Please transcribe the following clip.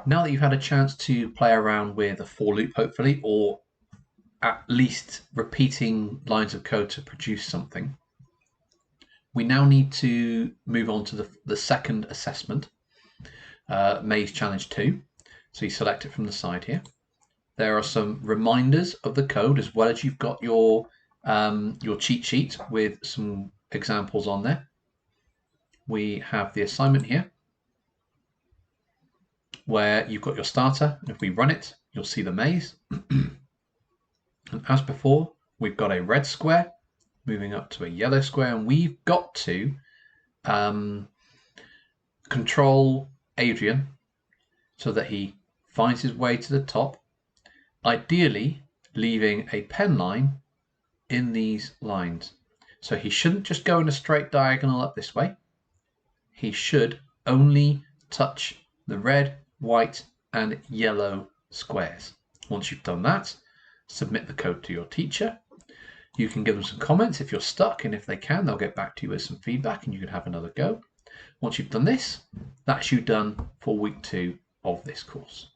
Now that you've had a chance to play around with a for loop, hopefully, or at least repeating lines of code to produce something, we now need to move on to the second assessment, Maze Challenge 2. So you select it from the side here. There are some reminders of the code, as well as you've got your cheat sheet with some examples on there. We have the assignment here, where you've got your starter. If we run it, you'll see the maze. And as before, we've got a red square moving up to a yellow square, and we've got to control Adrian so that he finds his way to the top, ideally leaving a pen line in these lines. So he shouldn't just go in a straight diagonal up this way. He should only touch the red, white, and yellow squares. Once you've done that, submit the code to your teacher. You can give them some comments if you're stuck, and if they can, they'll get back to you with some feedback and you can have another go. Once you've done this, that's you done for week 2 of this course.